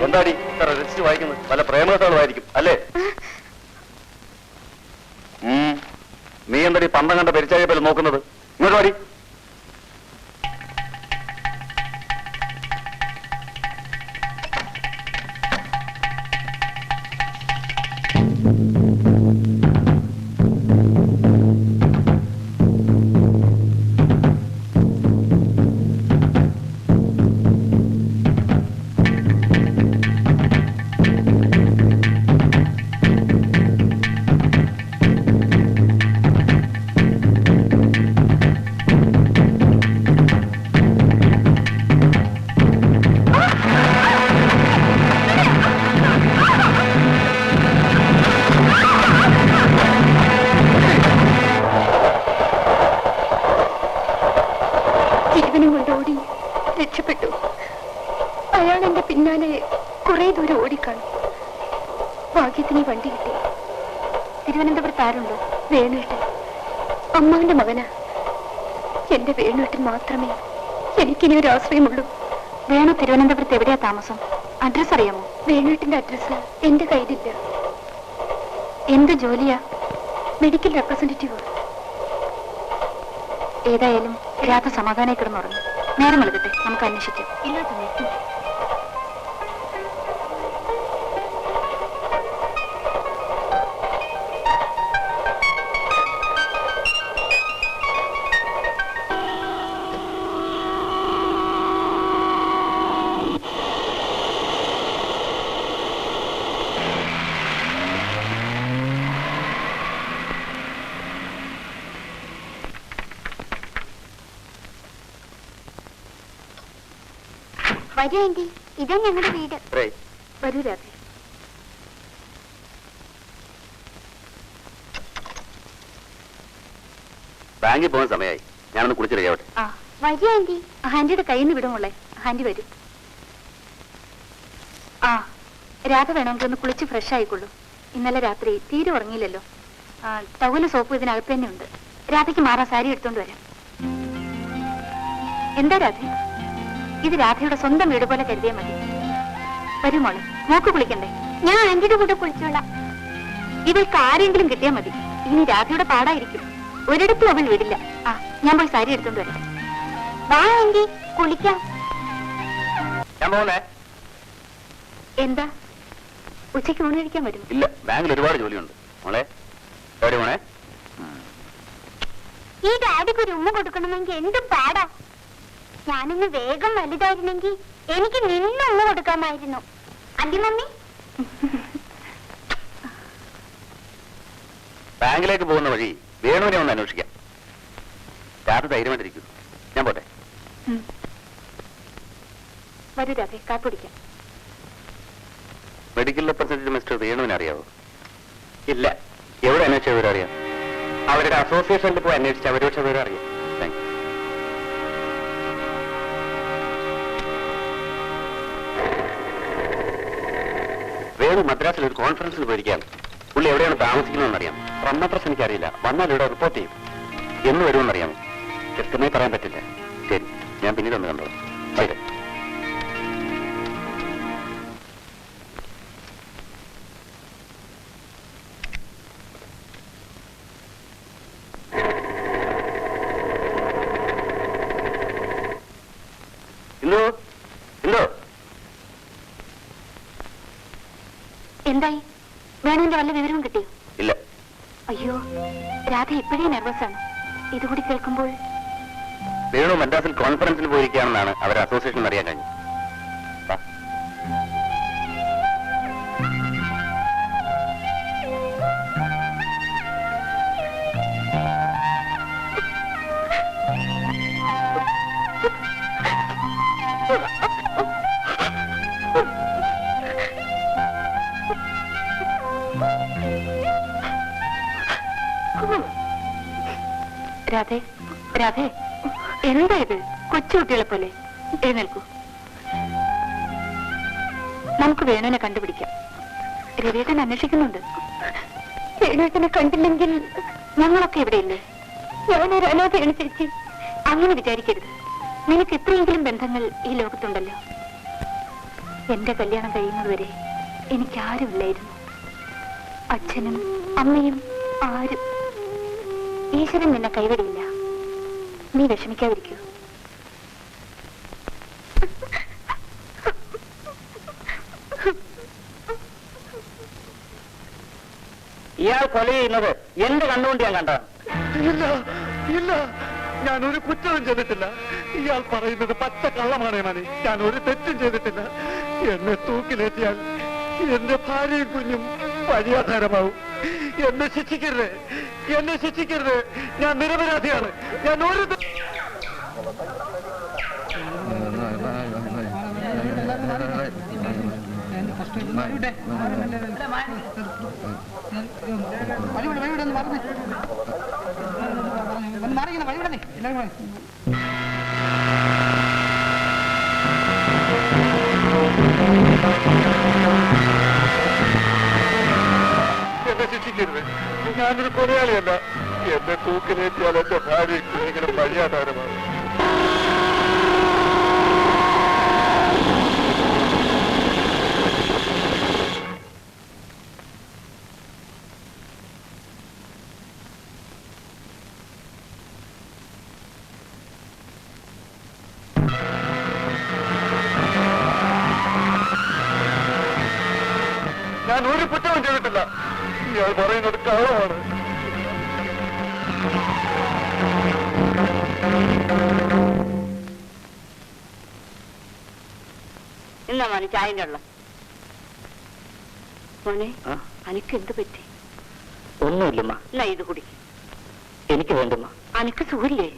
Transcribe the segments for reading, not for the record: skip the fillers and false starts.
എന്താടി ഇത്ര രജിസ്റ്റർ വായിക്കുന്നത്? വല്ല പ്രേമകഥകളായിരിക്കും അല്ലേ? നീ എന്താടി പന്തം കണ്ട പരിചയ പോലെ നോക്കുന്നത്? ഇങ്ങോട്ട് വാടി. ഭാഗ്യത്തിന് വണ്ടി കിട്ടി. തിരുവനന്തപുരത്ത് ആരുണ്ടോ? വേണുവേട്ടൻ. അമ്മാവിന്റെ മകനാ. എന്റെ വേണുവേട്ടൻ മാത്രമേ എനിക്കിനി ഒരു ആശ്രയമുള്ളൂ. വേണു തിരുവനന്തപുരത്ത് എവിടെയാ താമസം? അഡ്രസ് അറിയാമോ? വേണുവേട്ടന്റെ അഡ്രസ് എന്റെ കയ്യിലില്ല. എന്ത് ജോലിയാ? Medical representative. ഏതായാലും രാധ സമാധാനമായി കിടന്നുറങ്ങും. നേരം വെളുക്കട്ടെ, നമുക്ക് അന്വേഷിക്കാം. ഇല്ലാത്ത വരൂ ആന്റി, ഇതാ ഞങ്ങളുടെ വീട്. വരൂ രാധ. ബാങ്കിൽ പോകുന്ന സമയമായി. ഞാനൊന്ന് കുളിച്ചിരിക്കട്ടെ. ആ വരൂ ആന്റി. ആന്റിയുടെ കയ്യിൽ നിന്ന് വിടുമുള്ളേ. ആന്റി വരൂ. ആ രാധ വേണമെങ്കിൽ ഒന്ന് കുളിച്ച് ഫ്രഷ് ആയിക്കൊള്ളൂ. ഇന്നലെ രാത്രി തീരെ ഉറങ്ങിയില്ലല്ലോ. ടവല് സോപ്പ് ഇതിനകത്ത് തന്നെ ഉണ്ട്. രാധയ്ക്ക് മാറാൻ സാരി എടുത്തോണ്ട് വരാം. എന്താ രാധ? ഇത് രാധയുടെ സ്വന്തം വീട് പോലെ കരുതിയാൽ മതി. വരും മോളെ, മോക്ക് കുളിക്കണ്ടേ? ഞാൻ ആന്റിയുടെ കൂടെ കുളിച്ചോളാം. ഇവൾക്ക് ആരെങ്കിലും കിട്ടിയാൽ മതി. ഇനി രാധയുടെ പാടായിരിക്കും. ഒരിടത്തും അവൾ വിടില്ല. ആ ഞാൻ പോയി സാരി എടുത്തോണ്ട് വരാം. വാ ആന്റി, കുളിക്കാം. എന്താ ഉച്ചയ്ക്ക് ഊണ് കഴിക്കാൻ വരും? ഇല്ല, ബാങ്കിൽ ഒരുപാട് ജോലിയുണ്ട് മോളെ. മോളെ, ഈ ഡാഡിക്ക് ഒരു ഉമ്മ കൊടുക്കണമെങ്കിൽ എന്തും പാടാ. ഞാനൊന്ന് വേഗം വലുതായിരുന്നെങ്കിൽ എനിക്ക് നിന്ന് ഉമ്മ കൊടുക്കാമായിരുന്നു. അല്ലേ മമ്മി? ബാങ്കിലേക്ക് പോകുന്ന വഴി വേണുവിനെ ഒന്ന് അന്വേഷിക്കാം. രാധ ധൈര്യമായിട്ടിരിക്കും. ഞാൻ പോട്ടെ. വരൂ രാധ, കാപ്പിടിക്കാം. മെഡിക്കൽ റെപ്രസെന്റേറ്റീവ് മിസ്റ്റർ വേണുവിനെ അറിയാവോ? ഇല്ല. എവിടെ അന്വേഷിച്ച വിവരം അറിയാം? അവരുടെ അസോസിയേഷനിൽ പോയി അന്വേഷിച്ച അവരോട് വിവരം അറിയാം. Thank you. വേണു മദ്രാസിൽ ഒരു കോൺഫറൻസിൽ പോയിരിക്കുകയാണ്. പുള്ളി എവിടെയാണ് താമസിക്കുന്നതെന്നറിയാം. ഫ്രം അഡ്രസ് എനിക്കറിയില്ല. വന്നാൽ ഇവിടെ റിപ്പോർട്ട് ചെയ്യും. എന്ന് വരുമെന്നറിയാമോ? കൃത്യമായി പറയാൻ പറ്റില്ല. ശരി, ഞാൻ പിന്നീട് ഒന്ന് കണ്ടോളാം. ശരി. എന്തായി? വേണുവിന്റെ വല്ല വിവരവും കിട്ടിയോ? ഇല്ല. അയ്യോ, രാധ ഇപ്പോഴേ നെർവസ് ആണ്. ഇതുകൂടി കേൾക്കുമ്പോൾ. വേണു മദ്രാസിൽ കോൺഫറൻസിൽ പോയിരിക്കുകയാണെന്നാണ് അവരുടെ അസോസിയേഷൻ അറിയാൻ കഴിഞ്ഞു. രാധേ, രാധേ, എന്താ ഇത്? കൊച്ചുകുട്ടികളെ പോലെ എഴുന്നേൽക്കൂ. നമുക്ക് വേണുവിനെ കണ്ടുപിടിക്കാം. രവിയേട്ടൻ അന്വേഷിക്കുന്നുണ്ട്. വേണുവേട്ടനെ കണ്ടില്ലെങ്കിൽ ഞങ്ങളൊക്കെ ഇവിടെയില്ലേ? ഞാനൊരു അനാഥയാണ് ചേച്ചി. അങ്ങനെ വിചാരിക്കരുത്. നിനക്ക് എത്രയെങ്കിലും ബന്ധങ്ങൾ ഈ ലോകത്തുണ്ടല്ലോ. എന്റെ കല്യാണം കഴിയുന്നതുവരെ എനിക്കാരുമില്ലായിരുന്നു. അച്ഛനും അമ്മയും ആരും. ഈശ്വരൻ നിന്നെ കൈവിടിയില്ല. നീ വിഷമിക്കാതിരിക്കൂ. ഇയാൾ കൊല ചെയ്യുന്നത് എന്റെ കണ്ണുകൊണ്ട് ഞാൻ കണ്ടതാണ്. ഇല്ല ഇല്ല, ഞാൻ ഒരു കുറ്റവും ചെയ്തിട്ടില്ല. ഇയാൾ പറയുന്നത് പച്ച കള്ളമാണ് മണി. ഞാൻ ഒരു തെറ്റും ചെയ്തിട്ടില്ല. എന്നെ തൂക്കിലേറ്റിയാൽ എന്റെ ഭാര്യയും കുഞ്ഞും വഴിയാധാരമാവും. എന്നെ ശിക്ഷിക്കരുത്, എന്നെ ശിക്ഷിക്കരുത്. ഞാൻ നിരപരാധിയാണ്. ഞാൻ ഒരു എന്നെ ശിക്ഷിക്കരുത്. ഞാനൊരു കൊലയാളിയല്ല. എന്നെ തൂക്കിലേറ്റിയാൽ എന്റെ ഭാര്യയും കുഞ്ഞിനും വഴിയാധാരമാവും. ഞാൻ ഒരു കുറ്റവും ചെയ്തിട്ടില്ല. ഇയാൾ പറയുന്നത് കള്ളമാണ്. എന്നാ മോനെ ചായന്റെ ഉള്ള മോനെ, അനക്ക് എന്ത് പറ്റി? ഒന്നുമില്ലമ്മ. എന്നാ ഇത് കുടി. എനിക്ക് വേണ്ടുമ്മ. അനക്ക് സുഖില്ലേ?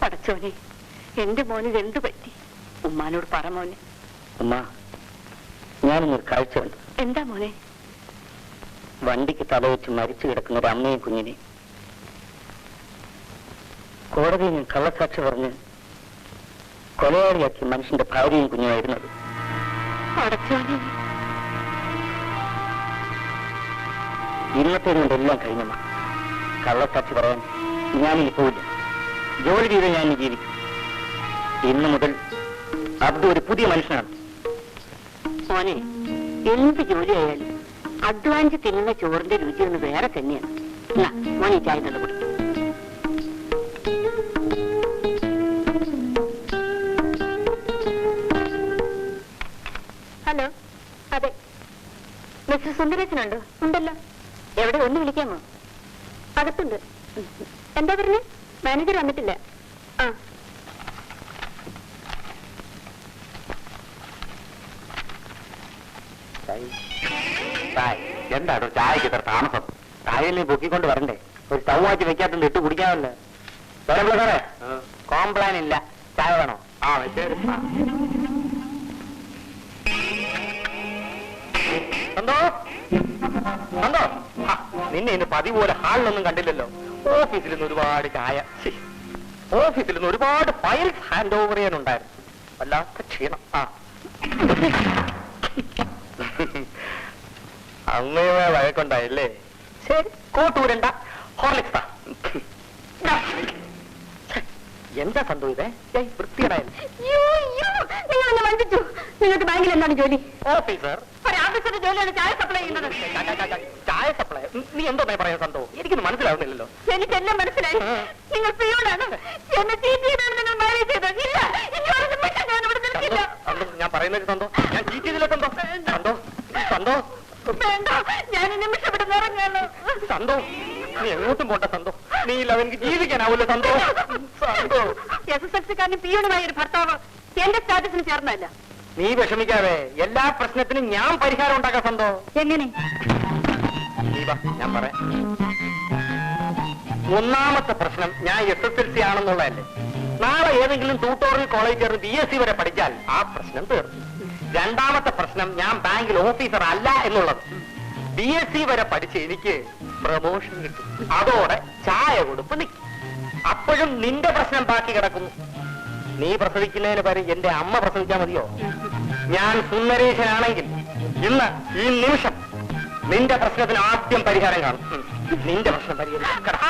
പടച്ചോനെ, എന്റെ മോന് എന്ത് പറ്റി? ഉമ്മാനോട് പറ മോനെ. അമ്മ, ഞാനൊന്നൊരു കാഴ്ച കണ്ടു. എന്താ മോനെ? വണ്ടിക്ക് തലവെച്ച് മരിച്ചു കിടക്കുന്ന ഒരു അമ്മയും കുഞ്ഞിനെ കോടതിയിൽ ഞാൻ കള്ളസാക്ഷി പറഞ്ഞ് കൊലയാളിയാക്കി മനുഷ്യന്റെ ഭാര്യയും കുഞ്ഞുമായിരുന്നത്. പടച്ചോനെ, ഇന്നത്തെ കൊണ്ട് എല്ലാം കഴിഞ്ഞമ്മ. കള്ളസാക്ഷി പറയാൻ ഞാനിനി പോയില്ല. ജോലി ചെയ്ത് ഞാൻ ജീവിക്കും. ഇന്നു മുതൽ അബ്ദു ഒരു പുതിയ മനുഷ്യനാണ്. മോനെ, എന്ത് ജോലിയായാലും അധ്വാനിച്ച് തിന്നുന്ന ചോറിന്റെ രുചി ഒന്ന് വേറെ തന്നെയാണ്. മോനെ ചായ തന്നെ കുടി. ഹലോ, അതെ, മിസ്റ്റർ സുന്ദരേശനുണ്ടോ? ഉണ്ടല്ലോ. എവിടെ? ഒന്ന് വിളിക്കാമോ? അകത്തുണ്ട്. എന്താ പറഞ്ഞേ? മാനേജർ വന്നിട്ടില്ല. ആ, എന്താണോ ചായക്ക് ഇത്ര താമസം? ചായയിൽ പൊക്കിക്കൊണ്ട് വരണ്ടേ? ഒരു സ്റ്റൗവാക്കി വെക്കാത്തത് ഇട്ട് കുടിക്കാമല്ലോ. സാറേ, കോംപ്ലാൻ ഇല്ല. ചായ വേണോ? ആ, ശരി. എന്തോ എന്തോ നിന്നെ ഇന്ന് പതിവ് പോലെ ഹാളിലൊന്നും കണ്ടില്ലല്ലോ. ഓഫീസിൽ നിന്ന് ഒരുപാട് ചായ, ഓഫീസിൽ നിന്ന് ഒരുപാട് ഫയൽസ് ഹാൻഡ് ഓവർ ചെയ്യാനുണ്ടായിരുന്നു. വല്ലാത്ത ക്ഷീണം. ആ, അമ്മയുമായി വഴക്കുണ്ടായില്ലേ? ശരി, കോട്ടൂരണ്ട. ഹോർലിക്സ്. എന്താ സംഭവിച്ചേ? വൃത്തിയുണ്ടായിരുന്നു. നിങ്ങളെന്നെ വഞ്ചിച്ചു. നിങ്ങൾക്ക് ബാങ്കിൽ എന്താണ് ജോലി? ഓഫീസർ. ഓഫീസറുടെ ജോലിയാണ് ചായ സപ്ലൈ ചെയ്യുന്നത്. ചായ സപ്ലൈ? നീ എന്തോ പറയാൻ സന്തോ? എനിക്കൊന്നും മനസ്സിലാവുന്നില്ലല്ലോ. എനിക്കെല്ലാം മനസ്സിലായി. നിങ്ങൾ പിയോടാണ്. എന്നെ ചീറ്റ് ചെയ്താണ് നിങ്ങൾ മാനേജ് ചെയ്തത്. ഇല്ല, ഇനി ഒരു നിമിഷം ഞാൻ ഇവിടെ നിൽക്കില്ല. ഞാൻ പറയുന്നത് സന്തോ, ഞാൻ ചീറ്റ് ചെയ്തില്ല സന്തോ. സന്തോ, സന്തോ, വേണ്ട, ഞാൻ ഈ നിമിഷം ഇവിടെ നിറങ്ങാണ്. സന്തോ, നീ എങ്ങോട്ടും പോണ്ട സന്തോ. നീ ഇല്ല, എനിക്ക് ജീവിക്കാനാവൂല്ലോ സന്തോ. സന്തോ, SSLC-കാരനും പിയോണുമായ ഒരു ഭർത്താവ് എന്റെ സ്റ്റാറ്റസിന് ചേർന്നല്ല. നീ വിഷമിക്കാതെ. എല്ലാ പ്രശ്നത്തിനും ഞാൻ പരിഹാരം ഉണ്ടാക്കാം സന്തോ. എങ്ങനെ? നീ വാ, ഞാൻ പറയാം. ഒന്നാമത്തെ പ്രശ്നം, ഞാൻ SSLC ആണെന്നുള്ളതല്ലേ. നാളെ ഏതെങ്കിലും ട്യൂട്ടോറിയൽ കോളേജ് ചേർന്ന് BSc വരെ പഠിച്ചാൽ ആ പ്രശ്നം തീർന്നു. രണ്ടാമത്തെ പ്രശ്നം, ഞാൻ ബാങ്കിൽ ഓഫീസർ അല്ല എന്നുള്ളത്. BSc വരെ പഠിച്ച് എനിക്ക് പ്രമോഷൻ കിട്ടും. അതോടെ ചായ കൊടുപ്പ് നിൽക്കും. അപ്പോഴും നിന്റെ പ്രശ്നം ബാക്കി കിടക്കുന്നു. നീ പ്രസവിക്കുന്നതിന് പകരം എന്റെ അമ്മ പ്രസവിച്ചാൽ മതിയോ? ഞാൻ സുന്ദരേശനാണെങ്കിൽ ഇന്ന് ഈ നിമിഷം നിന്റെ പ്രശ്നത്തിന് ആദ്യം പരിഹാരം കാണും. നിന്റെ പ്രശ്നം പരിഹരിക്കണം.